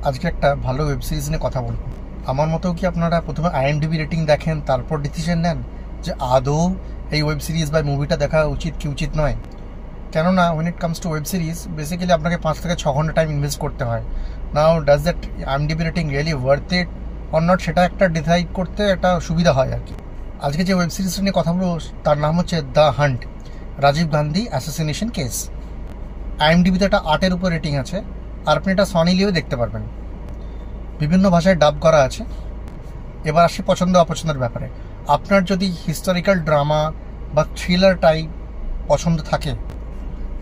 আজকে একটা ভালো ওয়েব সিরিজ নিয়ে কথা বলবো। আমার মতো কি আপনারা প্রথমে আইএমডিবি রেটিং দেখেন, তারপর ডিসিশন নেন যে আদৌ এই ওয়েব সিরিজ বা মুভিটা দেখা উচিত কি উচিত নয়? কেননা when it comes to web series basically আপনাকে 5 থেকে 6 ঘন্টা টাইম ইনভেস্ট করতে হয়। Now does that IMDb rating really worth it or not, সেটা একটা ডিসাইড করতে একটা সুবিধা হয় আর কি। আজকে যে ওয়েব সিরিজটা নিয়ে কথা বলবো তার নাম হচ্ছে The Hunt, Rajiv Gandhi assassination case. আইএমডিবিতে একটা 8-এর উপর রেটিং আছে, আর আপনি এটা সনি লিয়েও দেখতে পারবেন। বিভিন্ন ভাষায় ডাব করা আছে। এবার আসি পছন্দ অপছন্দের ব্যাপারে। আপনার যদি হিস্টোরিক্যাল ড্রামা বা থ্রিলার টাইপ পছন্দ থাকে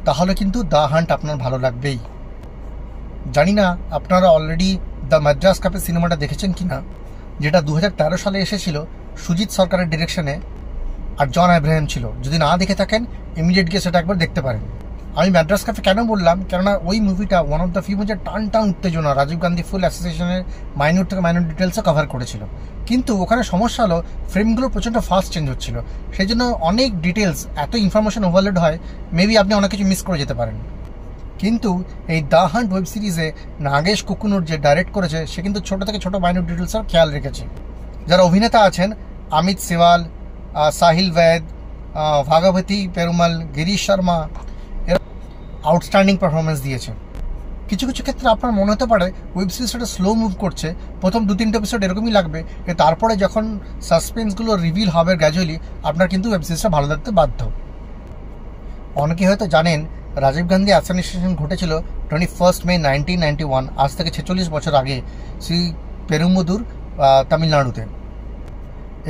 তাহলে কিন্তু দ্য হান্ট আপনার ভালো লাগবেই। জানি না আপনারা অলরেডি দ্য মাদ্রাস কাপের সিনেমাটা দেখেছেন কি না, যেটা 2013 সালে এসেছিল সুজিত সরকারের ডিরেকশনে, আর জন আব্রাহাম ছিল। যদি না দেখে থাকেন ইমিডিয়েট গিয়ে সেটা একবার দেখতে পারেন। আমি ম্যাড্রাস ক্যাফে কেন বললাম, কেননা ওই মুভিটা ওয়ান অফ দ্য ফিউ যে টান উত্তেজনা, রাজীব গান্ধী ফুল অ্যাসোসিয়েশনের মাইনর থেকে মাইনর ডিটেলসও কভার করেছিল। কিন্তু ওখানে সমস্যা হলো ফ্রেমগুলো প্রচণ্ড ফাস্ট চেঞ্জ হচ্ছিল, সেই জন্য অনেক ডিটেলস, এত ইনফরমেশন ওভারলোড হয়, মেবি আপনি অনেক কিছু মিস করে যেতে পারেন। কিন্তু এই দ্য হান্ট ওয়েব সিরিজে নাগেশ কুকুনুর যে ডাইরেক্ট করেছে, সে কিন্তু ছোটো থেকে ছোটো মাইনর ডিটেলসও খেয়াল রেখেছে। যারা অভিনেতা আছেন, অমিত সেওয়াল, সাহিল বৈদ, ভাগবতী পেরুমাল, গিরিশ শর্মা, এরা আউটস্ট্যান্ডিং পারফরমেন্স দিয়েছে। কিছু কিছু ক্ষেত্রে আপনার মনে হতে পারে ওয়েব সিরিজটা স্লো মুভ করছে, প্রথম 2-3 এপিসোড এরকমই লাগবে, তারপরে যখন সাসপেন্সগুলো রিভিল হবে গ্র্যাজুয়ালি, আপনার কিন্তু ওয়েব সিরিজটা ভালো লাগতে বাধ্য। অনেকে হয়তো জানেন রাজীব গান্ধী অ্যাসাসিনেশন ঘটেছিল 21 মে 1991, আজ থেকে 46 বছর আগে, শ্রী পেরুম্বদুর, তামিলনাড়ুতে।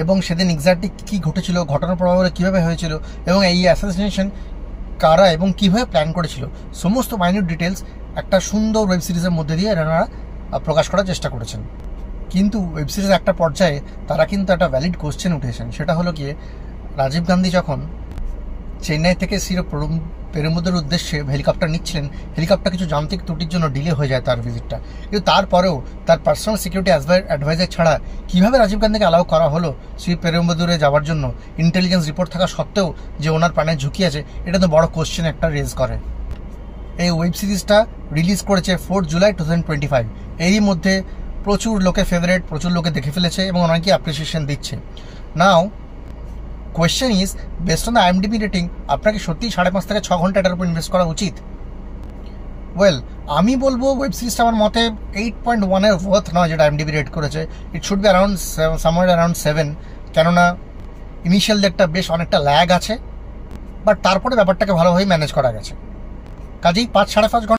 এবং সেদিন এক্স্যাক্টলি কী ঘটেছিল, ঘটনার প্রভাবে কীভাবে হয়েছিল, এবং এই অ্যাসাসিনেশন কারা এবং কীভাবে প্ল্যান করেছিল, সমস্ত মাইনিউট ডিটেলস একটা সুন্দর ওয়েব সিরিজের মধ্যে দিয়ে এনারা প্রকাশ করার চেষ্টা করেছেন। কিন্তু ওয়েব সিরিজের একটা পর্যায়ে তারা কিন্তু একটা ভ্যালিড কোশ্চেন উঠেছেন, সেটা হলো গিয়ে রাজীব গান্ধী যখন চেন্নাই থেকে পেরুম্বদুরের উদ্দেশ্যে হেলিকপ্টার নিচ্ছিলেন, হেলিকপ্টার কিছু যান্ত্রিক ত্রুটির জন্য ডিলে হয়ে যায় তার ভিজিটটা। কিন্তু তারপরেও তার পার্সোনাল সিকিউরিটি অ্যাডভাইজার ছাড়া কীভাবে রাজীব গান্ধীকে অ্যালাউ করা হলো শ্রী পেরুম্বদুরে যাওয়ার জন্য, ইন্টেলিজেন্স রিপোর্ট থাকা সত্ত্বেও যে ওনার প্রাণের ঝুঁকি আছে, এটা তো বড় কোশ্চেন একটা রেজ করে। এই ওয়েব সিরিজটা রিলিজ করেছে 4 জুলাই 2025। এরই মধ্যে প্রচুর লোকে ফেভারিট, প্রচুর লোকে দেখে ফেলেছে এবং অনেকেই অ্যাপ্রিসিয়েশন দিচ্ছে। Now question is, based on the IMDb rating, আপনাকে সত্যিই 5.5 থেকে 6 ঘন্টা এটার উপর ইনভেস্ট করা উচিত? ওয়েল, আমি বলবো ওয়েব সিরিজটা আমার মতে 8.1-এর ওয়ার্থ নয় যেটা আইএমডিবি রেট করেছে। It should be around somewhere around 7, কেননা ইনিশিয়াল একটা বেশ অনেকটা ল্যাগ আছে, বাট তারপরে ব্যাপারটাকে ভালোভাবে ম্যানেজ করা গেছে। কাজেই 5-5.5 ঘন্টা